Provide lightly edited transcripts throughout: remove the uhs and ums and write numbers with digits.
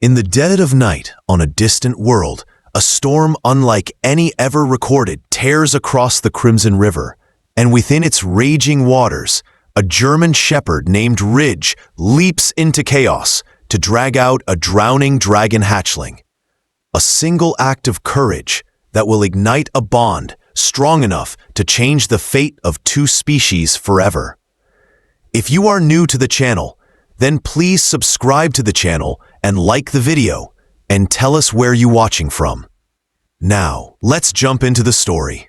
In the dead of night, on a distant world, a storm unlike any ever recorded tears across the Crimson River, and within its raging waters, a German shepherd named Ridge leaps into chaos to drag out a drowning dragon hatchling. A single act of courage that will ignite a bond strong enough to change the fate of two species forever. If you are new to the channel, then please subscribe to the channel and like the video, and tell us where you're watching from. Now, let's jump into the story.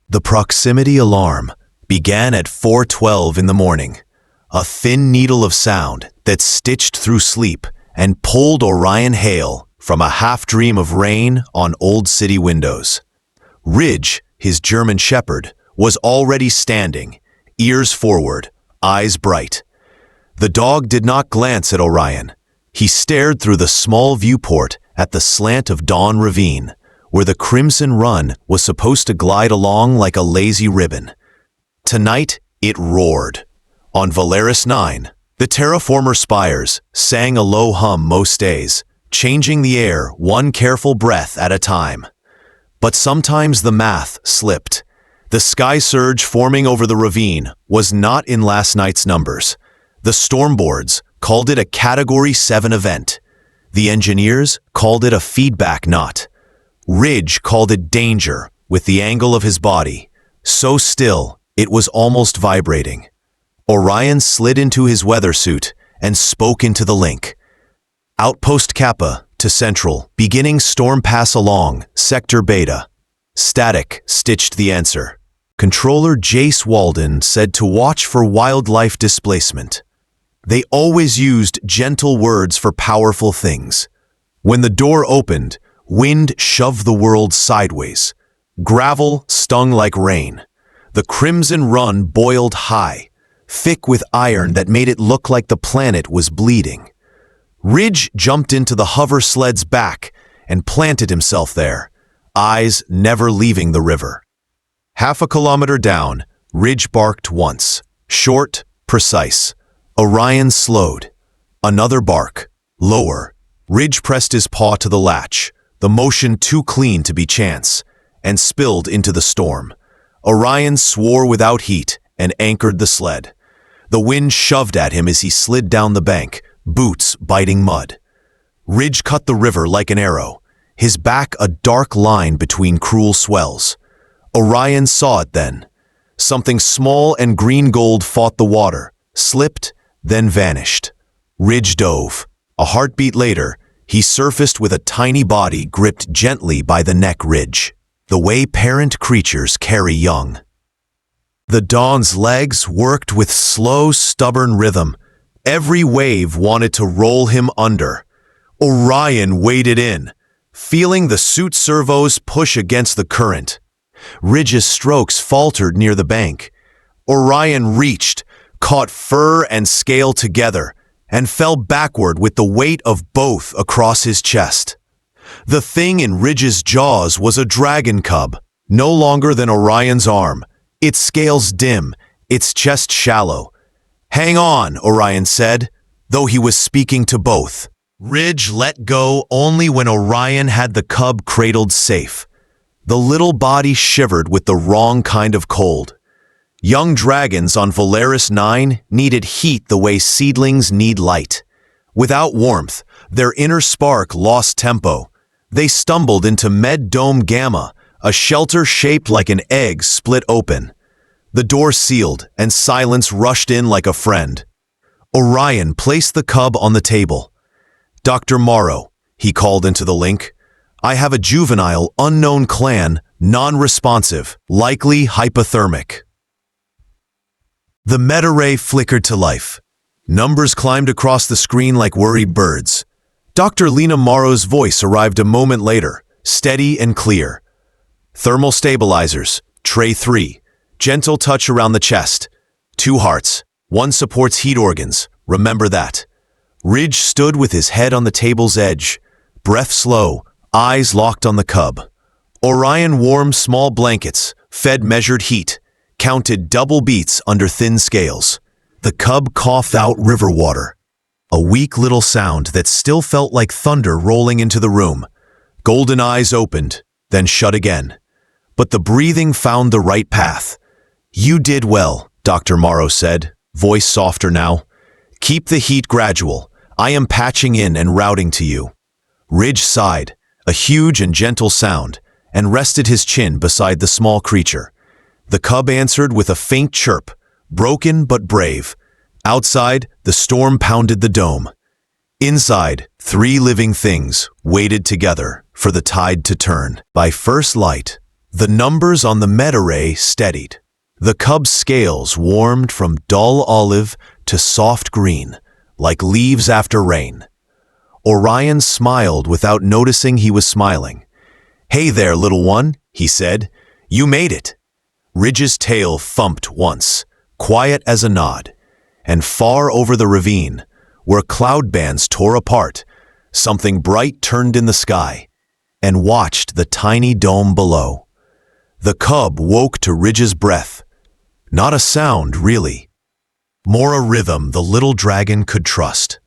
The proximity alarm began at 4:12 in the morning, a thin needle of sound that stitched through sleep and pulled Orion Hale from a half-dream of rain on old city windows. Ridge, his German shepherd, was already standing, ears forward, eyes bright. The dog did not glance at Orion. He stared through the small viewport at the slant of Dawn Ravine, where the Crimson Run was supposed to glide along like a lazy ribbon. Tonight, it roared. On Valeris 9, the terraformer spires sang a low hum most days, changing the air one careful breath at a time. But sometimes the math slipped. The sky surge forming over the ravine was not in last night's numbers. The storm boards called it a Category 7 event. The engineers called it a feedback knot. Ridge called it danger with the angle of his body, so still it was almost vibrating. Orion slid into his weather suit and spoke into the link. Outpost Kappa to Central, beginning storm pass along, Sector Beta. Static stitched the answer. Controller Jace Walden said to watch for wildlife displacement. They always used gentle words for powerful things. When the door opened, wind shoved the world sideways. Gravel stung like rain. The Crimson Run boiled high, thick with iron that made it look like the planet was bleeding. Ridge jumped into the hover sled's back and planted himself there, eyes never leaving the river. Half a kilometer down, Ridge barked once, short, precise. Orion slowed. Another bark, lower. Ridge pressed his paw to the latch, the motion too clean to be chance, and spilled into the storm. Orion swore without heat and anchored the sled. The wind shoved at him as he slid down the bank, boots biting mud. Ridge cut the river like an arrow, his back a dark line between cruel swells. Orion saw it then. Something small and green-gold fought the water, slipped, then vanished. Ridge dove. A heartbeat later, he surfaced with a tiny body gripped gently by the neck ridge, the way parent creatures carry young. The Dawn's legs worked with slow, stubborn rhythm. Every wave wanted to roll him under. Orion waded in, feeling the suit servos push against the current. Ridge's strokes faltered near the bank. Orion reached, caught fur and scale together, and fell backward with the weight of both across his chest. The thing in Ridge's jaws was a dragon cub, no longer than Orion's arm, its scales dim, its chest shallow. "Hang on," Orion said, though he was speaking to both. Ridge let go only when Orion had the cub cradled safe. The little body shivered with the wrong kind of cold. Young dragons on Valeris 9 needed heat the way seedlings need light. Without warmth, their inner spark lost tempo. They stumbled into Med Dome Gamma, a shelter shaped like an egg split open. The door sealed, and silence rushed in like a friend. Orion placed the cub on the table. "Dr. Morrow," he called into the link, "I have a juvenile, unknown clan, non-responsive, likely hypothermic." The meta-ray flickered to life. Numbers climbed across the screen like worried birds. Dr. Lena Morrow's voice arrived a moment later, steady and clear. "Thermal stabilizers, tray 3, gentle touch around the chest. 2 hearts, 1 supports heat organs, remember that." Ridge stood with his head on the table's edge, breath slow, eyes locked on the cub. Orion warmed small blankets, fed measured heat, counted double beats under thin scales. The cub coughed out river water. A weak little sound that still felt like thunder rolling into the room. Golden eyes opened, then shut again. But the breathing found the right path. "You did well," Dr. Morrow said, voice softer now. "Keep the heat gradual. I am patching in and routing to you." Ridge sighed, a huge and gentle sound, and rested his chin beside the small creature. The cub answered with a faint chirp, broken but brave. Outside, the storm pounded the dome. Inside, 3 living things waited together for the tide to turn. By first light, the numbers on the med-array steadied. The cub's scales warmed from dull olive to soft green, like leaves after rain. Orion smiled without noticing he was smiling. "Hey there, little one," he said. "You made it." Ridge's tail thumped once, quiet as a nod, and far over the ravine, where cloud bands tore apart, something bright turned in the sky and watched the tiny dome below. The cub woke to Ridge's breath. Not a sound, really. More a rhythm the little dragon could trust.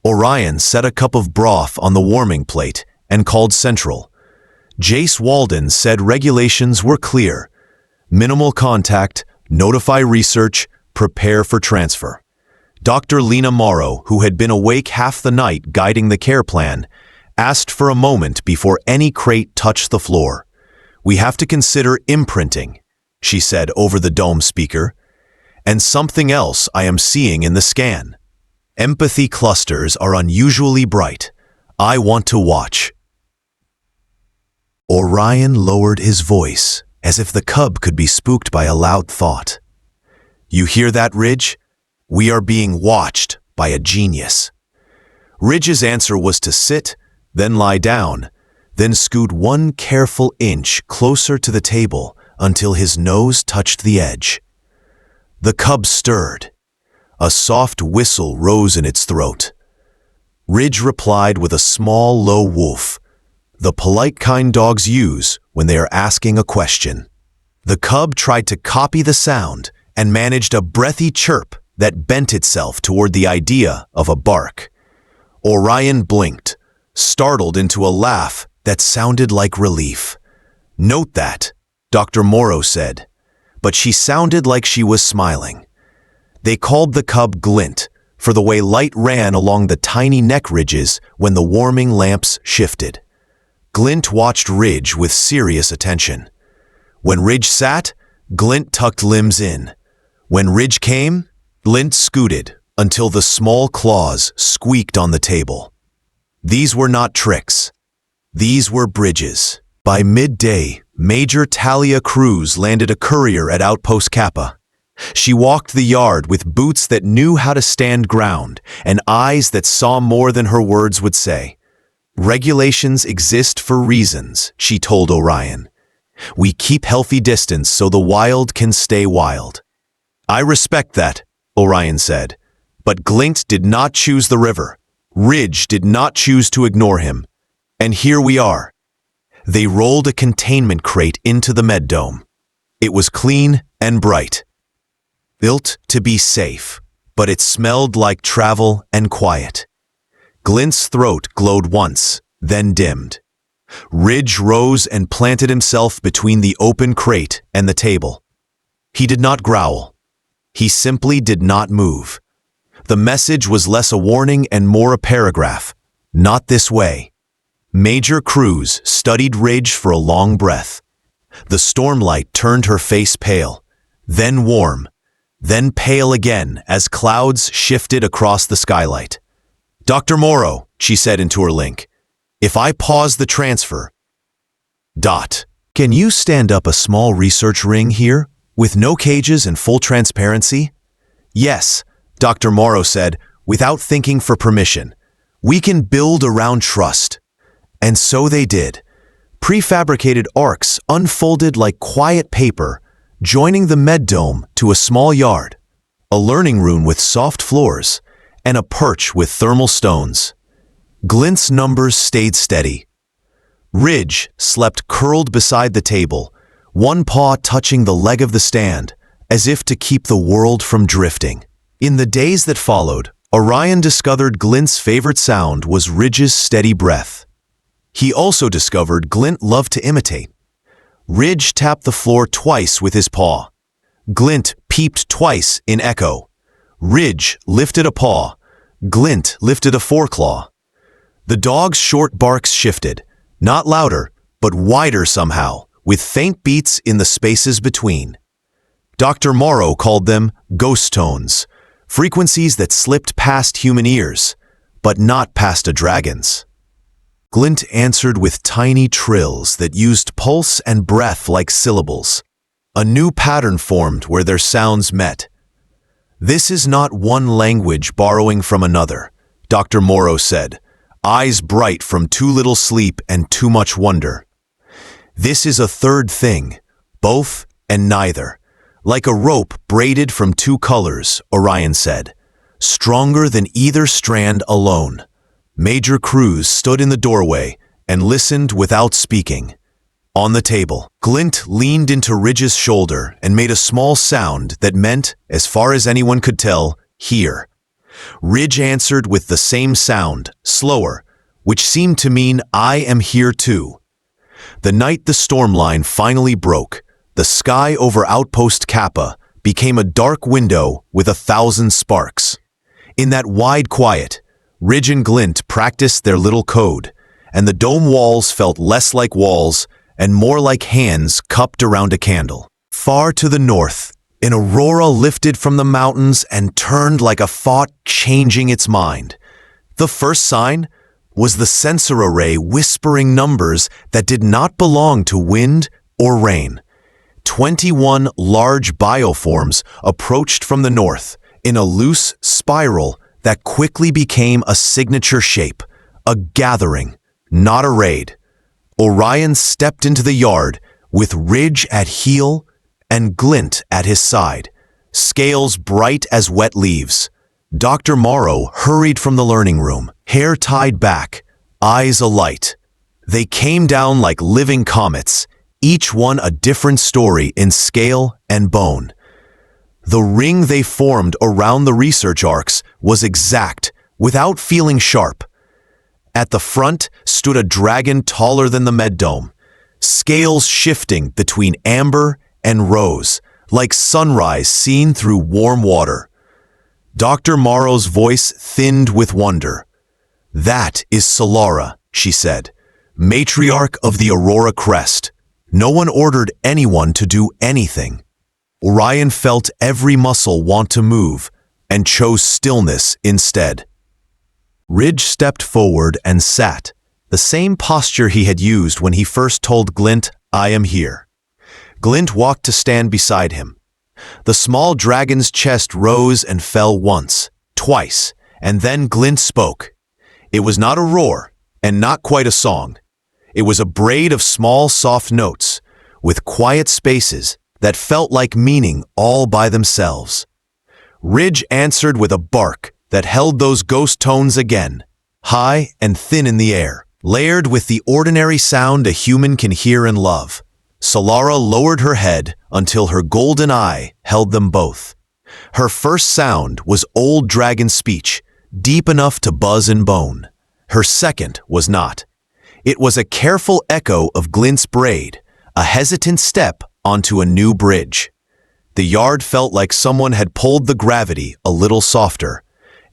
Orion set a cup of broth on the warming plate and called Central. Jace Walden said regulations were clear. Minimal contact, notify research, prepare for transfer. Dr. Lena Morrow, who had been awake half the night guiding the care plan, asked for a moment before any crate touched the floor. "We have to consider imprinting," she said over the dome speaker. "And something else I am seeing in the scan. Empathy clusters are unusually bright. I want to watch." Orion lowered his voice, as if the cub could be spooked by a loud thought. "You hear that, Ridge? We are being watched by a genius." Ridge's answer was to sit, then lie down, then scoot 1 careful inch closer to the table until his nose touched the edge. The cub stirred. A soft whistle rose in its throat. Ridge replied with a small, low woof, the polite kind dogs use when they are asking a question. The cub tried to copy the sound and managed a breathy chirp that bent itself toward the idea of a bark. Orion blinked, startled into a laugh that sounded like relief. "Note that," Dr. Morrow said, but she sounded like she was smiling. They called the cub Glint for the way light ran along the tiny neck ridges when the warming lamps shifted. Glint watched Ridge with serious attention. When Ridge sat, Glint tucked limbs in. When Ridge came, Glint scooted until the small claws squeaked on the table. These were not tricks. These were bridges. By midday, Major Talia Cruz landed a courier at Outpost Kappa. She walked the yard with boots that knew how to stand ground and eyes that saw more than her words would say. "Regulations exist for reasons," she told Orion. "We keep healthy distance so the wild can stay wild." "I respect that," Orion said. But Glint did not choose the river. Ridge did not choose to ignore him. And here we are. They rolled a containment crate into the med dome. It was clean and bright. Built to be safe, but it smelled like travel and quiet. Glint's throat glowed once, then dimmed. Ridge rose and planted himself between the open crate and the table. He did not growl. He simply did not move. The message was less a warning and more a paragraph. Not this way. Major Cruz studied Ridge for a long breath. The stormlight turned her face pale, then warm, then pale again as clouds shifted across the skylight. "Dr. Morrow," she said into her link, "if I pause the transfer..." Can you stand up a small research ring here, with no cages and full transparency?" "Yes," Dr. Morrow said, without thinking for permission. "We can build around trust." And so they did. Prefabricated arcs unfolded like quiet paper, joining the med dome to a small yard, a learning room with soft floors, and a perch with thermal stones. Glint's numbers stayed steady. Ridge slept curled beside the table, one paw touching the leg of the stand, as if to keep the world from drifting. In the days that followed, Orion discovered Glint's favorite sound was Ridge's steady breath. He also discovered Glint loved to imitate. Ridge tapped the floor twice with his paw. Glint peeped twice in echo. Ridge lifted a paw. Glint lifted a foreclaw. The dog's short barks shifted, not louder, but wider somehow, with faint beats in the spaces between. Dr. Morrow called them ghost tones, frequencies that slipped past human ears, but not past a dragon's. Glint answered with tiny trills that used pulse and breath like syllables. A new pattern formed where their sounds met. "This is not one language borrowing from another," Dr. Morrow said, eyes bright from too little sleep and too much wonder. "This is a third thing, both and neither. Like a rope braided from two colors," Orion said, "stronger than either strand alone." Major Cruz stood in the doorway and listened without speaking. On the table, Glint leaned into Ridge's shoulder and made a small sound that meant, as far as anyone could tell, "Here." Ridge answered with the same sound, slower, which seemed to mean, "I am here too." The night the storm line finally broke, the sky over Outpost Kappa became a dark window with 1,000 sparks. In that wide quiet, Ridge and Glint practiced their little code, and the dome walls felt less like walls and more like hands cupped around a candle. Far to the north, an aurora lifted from the mountains and turned like a thought changing its mind. The first sign was the sensor array whispering numbers that did not belong to wind or rain. 21 large bioforms approached from the north in a loose spiral that quickly became a signature shape, a gathering, not a raid. Orion stepped into the yard with Ridge at heel and Glint at his side, scales bright as wet leaves. Dr. Morrow hurried from the learning room, hair tied back, eyes alight. They came down like living comets, each one a different story in scale and bone. The ring they formed around the research arcs was exact, without feeling sharp. At the front stood a dragon taller than the med dome, scales shifting between amber and rose, like sunrise seen through warm water. Dr. Morrow's voice thinned with wonder. "That is Solara," she said, "matriarch of the Aurora Crest. No one ordered anyone to do anything." Orion felt every muscle want to move and chose stillness instead. Ridge stepped forward and sat, the same posture he had used when he first told Glint, "I am here." Glint walked to stand beside him. The small dragon's chest rose and fell once, twice, and then Glint spoke. It was not a roar, and not quite a song. It was a braid of small, soft notes, with quiet spaces that felt like meaning all by themselves. Ridge answered with a bark that held those ghost tones again, high and thin in the air, layered with the ordinary sound a human can hear and love. Solara lowered her head until her golden eye held them both. Her first sound was old dragon speech, deep enough to buzz and bone. Her second was not. It was a careful echo of Glint's braid, a hesitant step onto a new bridge. The yard felt like someone had pulled the gravity a little softer.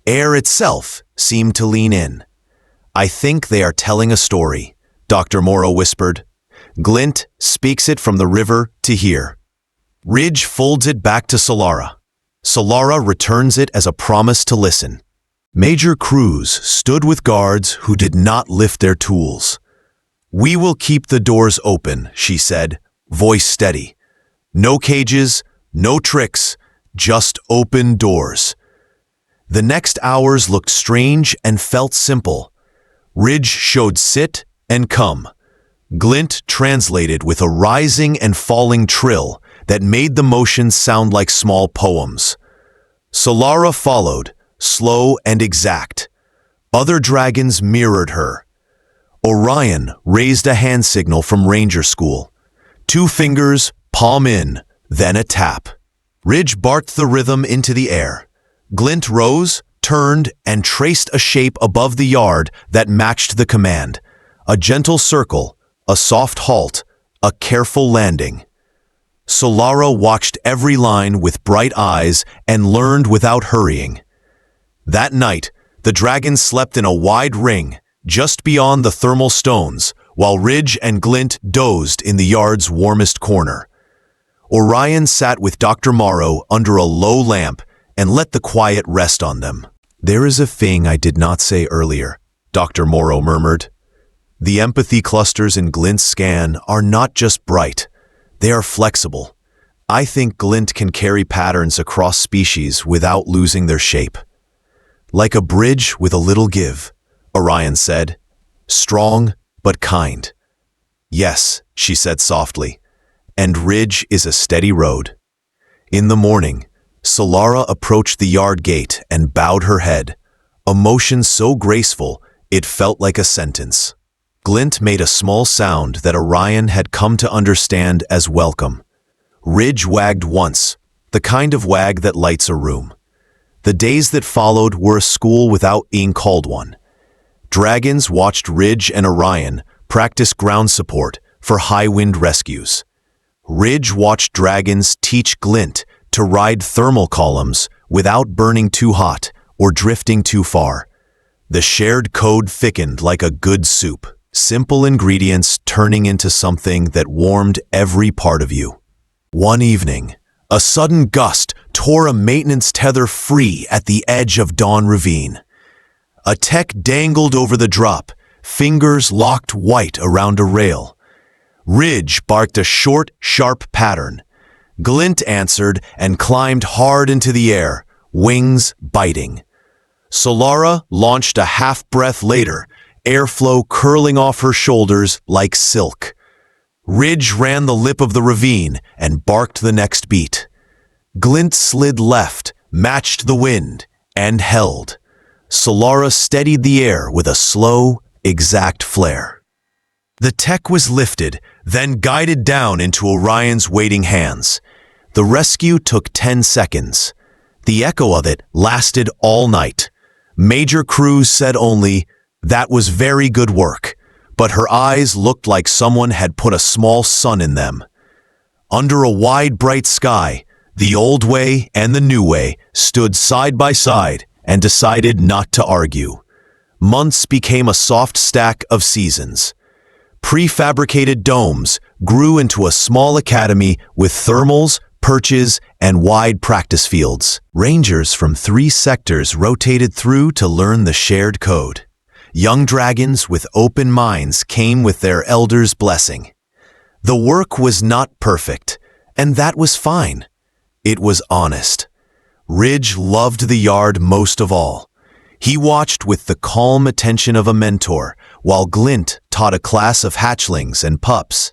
Air itself seemed to lean in. "I think they are telling a story," Dr. Morrow whispered. "Glint speaks it from the river to here. Ridge folds it back to Solara. Solara returns it as a promise to listen." Major Cruz stood with guards who did not lift their tools. "We will keep the doors open," she said, voice steady. "No cages, no tricks, just open doors." The next hours looked strange and felt simple. Ridge showed sit and come. Glint translated with a rising and falling trill that made the motions sound like small poems. Solara followed, slow and exact. Other dragons mirrored her. Orion raised a hand signal from Ranger School. 2 fingers, palm in, then a tap. Ridge barked the rhythm into the air. Glint rose, turned, and traced a shape above the yard that matched the command. A gentle circle, a soft halt, a careful landing. Solara watched every line with bright eyes and learned without hurrying. That night, the dragon slept in a wide ring, just beyond the thermal stones, while Ridge and Glint dozed in the yard's warmest corner. Orion sat with Dr. Morrow under a low lamp and let the quiet rest on them. "There is a thing I did not say earlier," Dr. Morrow murmured. "The empathy clusters in Glint's scan are not just bright, they are flexible. I think Glint can carry patterns across species without losing their shape." "Like a bridge with a little give," Orion said. "Strong, but kind." "Yes," she said softly, "and Ridge is a steady road." In the morning, Solara approached the yard gate and bowed her head, a motion so graceful it felt like a sentence. Glint made a small sound that Orion had come to understand as welcome. Ridge wagged once, the kind of wag that lights a room. The days that followed were a school without being called one. Dragons watched Ridge and Orion practice ground support for high-wind rescues. Ridge watched dragons teach Glint to ride thermal columns without burning too hot or drifting too far. The shared code thickened like a good soup, simple ingredients turning into something that warmed every part of you. One evening, a sudden gust tore a maintenance tether free at the edge of Dawn Ravine. A tech dangled over the drop, fingers locked white around a rail. Ridge barked a short, sharp pattern. Glint answered and climbed hard into the air, wings biting. Solara launched a half-breath later, airflow curling off her shoulders like silk. Ridge ran the lip of the ravine and barked the next beat. Glint slid left, matched the wind, and held. Solara steadied the air with a slow, exact flare. The tech was lifted, then guided down into Orion's waiting hands. The rescue took 10 seconds. The echo of it lasted all night. Major Cruz said only, "That was very good work," but her eyes looked like someone had put a small sun in them. Under a wide, bright sky, the old way and the new way stood side by side and decided not to argue. Months became a soft stack of seasons. Prefabricated domes grew into a small academy with thermals, perches, and wide practice fields. Rangers from 3 sectors rotated through to learn the shared code. Young dragons with open minds came with their elders' blessing. The work was not perfect, and that was fine. It was honest. Ridge loved the yard most of all. He watched with the calm attention of a mentor, while Glint taught a class of hatchlings and pups.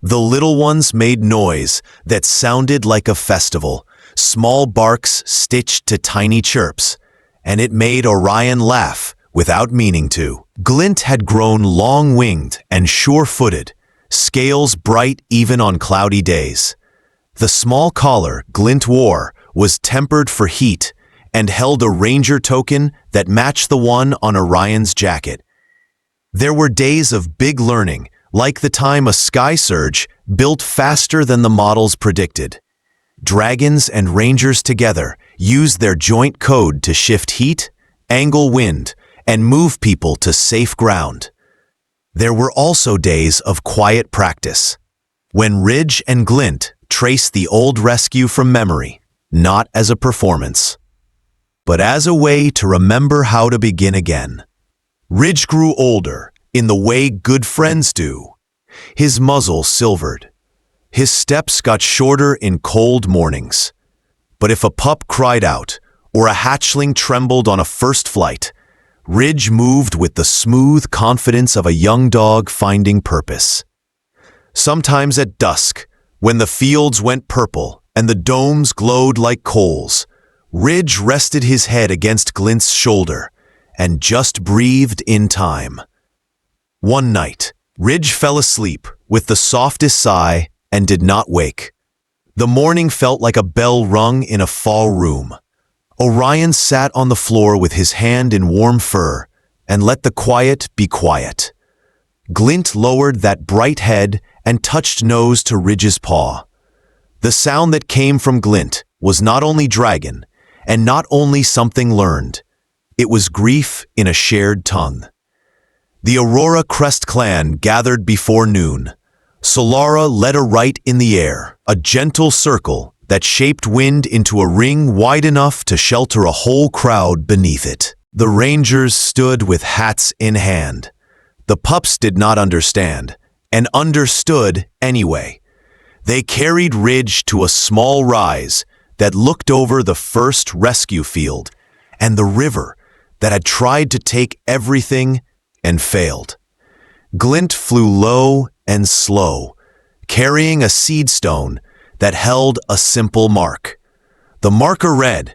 The little ones made noise that sounded like a festival, small barks stitched to tiny chirps, and it made Orion laugh without meaning to. Glint had grown long-winged and sure-footed, scales bright even on cloudy days. The small collar Glint wore was tempered for heat and held a ranger token that matched the one on Orion's jacket. There were days of big learning, like the time a sky surge built faster than the models predicted. Dragons and rangers together used their joint code to shift heat, angle wind, and move people to safe ground. There were also days of quiet practice, when Ridge and Glint traced the old rescue from memory, not as a performance, but as a way to remember how to begin again. Ridge grew older, in the way good friends do. His muzzle silvered. His steps got shorter in cold mornings. But if a pup cried out, or a hatchling trembled on a first flight, Ridge moved with the smooth confidence of a young dog finding purpose. Sometimes at dusk, when the fields went purple and the domes glowed like coals, Ridge rested his head against Glint's shoulder and just breathed in time. One night, Ridge fell asleep with the softest sigh and did not wake. The morning felt like a bell rung in a fall room. Orion sat on the floor with his hand in warm fur and let the quiet be quiet. Glint lowered that bright head and touched nose to Ridge's paw. The sound that came from Glint was not only dragon, and not only something learned. It was grief in a shared tongue. The Aurora Crest clan gathered before noon. Solara led a rite in the air, a gentle circle that shaped wind into a ring wide enough to shelter a whole crowd beneath it. The rangers stood with hats in hand. The pups did not understand, and understood anyway. They carried Ridge to a small rise that looked over the first rescue field and the river that had tried to take everything and failed. Glint flew low and slow, carrying a seed stone that held a simple mark. The marker read,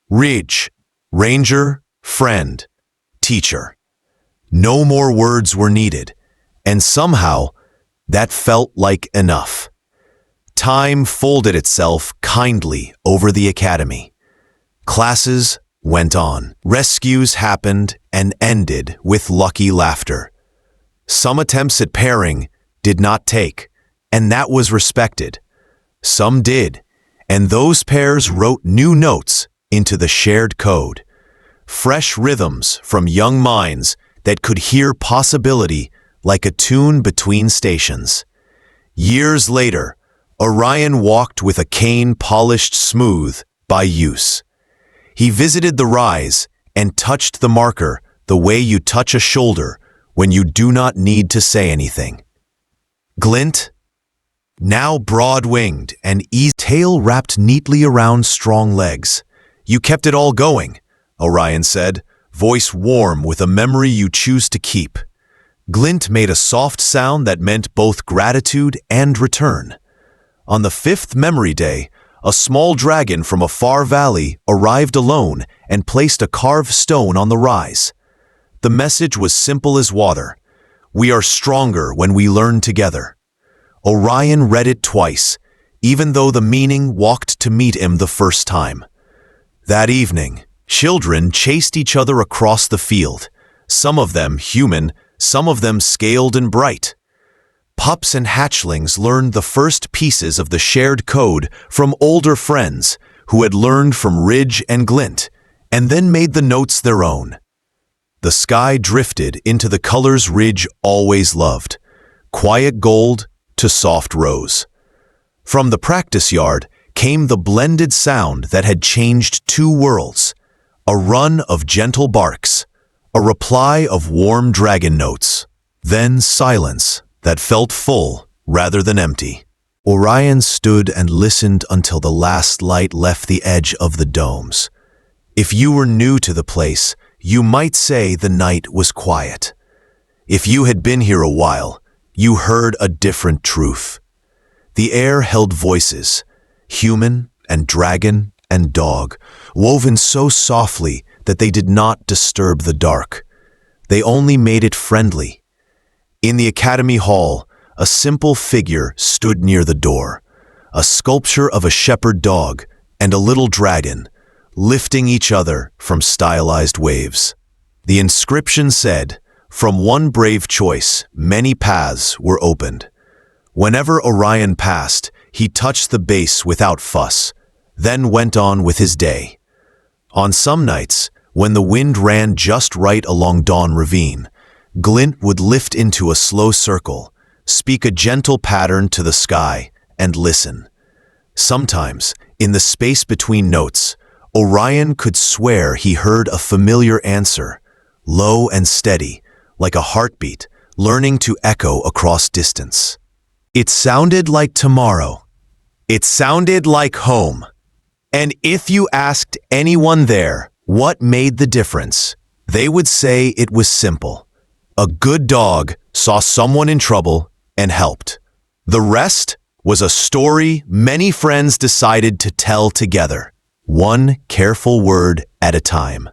Ridge, Ranger, Friend, Teacher. No more words were needed, and somehow that felt like enough. Time folded itself kindly over the academy. Classes went on. Rescues happened and ended with lucky laughter. Some attempts at pairing did not take, and that was respected. Some did, and those pairs wrote new notes into the shared code. Fresh rhythms from young minds that could hear possibility like a tune between stations. Years later, Orion walked with a cane polished smooth by use. He visited the rise and touched the marker the way you touch a shoulder when you do not need to say anything. Glint, now broad-winged and tail wrapped neatly around strong legs. You kept it all going, Orion said, voice warm with a memory you choose to keep. Glint made a soft sound that meant both gratitude and return. On the 5th memory day, a small dragon from a far valley arrived alone and placed a carved stone on the rise. The message was simple as water. We are stronger when we learn together. Orion read it twice, even though the meaning walked to meet him the first time. That evening, children chased each other across the field, some of them human, some of them scaled and bright. Pups and hatchlings learned the first pieces of the shared code from older friends who had learned from Ridge and Glint, and then made the notes their own. The sky drifted into the colors Ridge always loved, quiet gold to soft rose. From the practice yard came the blended sound that had changed two worlds, a run of gentle barks, a reply of warm dragon notes, then silence that felt full rather than empty. Orion stood and listened until the last light left the edge of the domes. If you were new to the place, you might say the night was quiet. If you had been here a while, you heard a different truth. The air held voices, human and dragon and dog, woven so softly that they did not disturb the dark. They only made it friendly. In the academy hall, a simple figure stood near the door, a sculpture of a shepherd dog and a little dragon, lifting each other from stylized waves. The inscription said, "From one brave choice, many paths were opened." Whenever Orion passed, he touched the base without fuss, then went on with his day. On some nights, when the wind ran just right along Dawn Ravine, Glint would lift into a slow circle, speak a gentle pattern to the sky, and listen. Sometimes, in the space between notes, Orion could swear he heard a familiar answer, low and steady, like a heartbeat, learning to echo across distance. It sounded like tomorrow. It sounded like home. And if you asked anyone there what made the difference, they would say it was simple. A good dog saw someone in trouble and helped. The rest was a story many friends decided to tell together, one careful word at a time.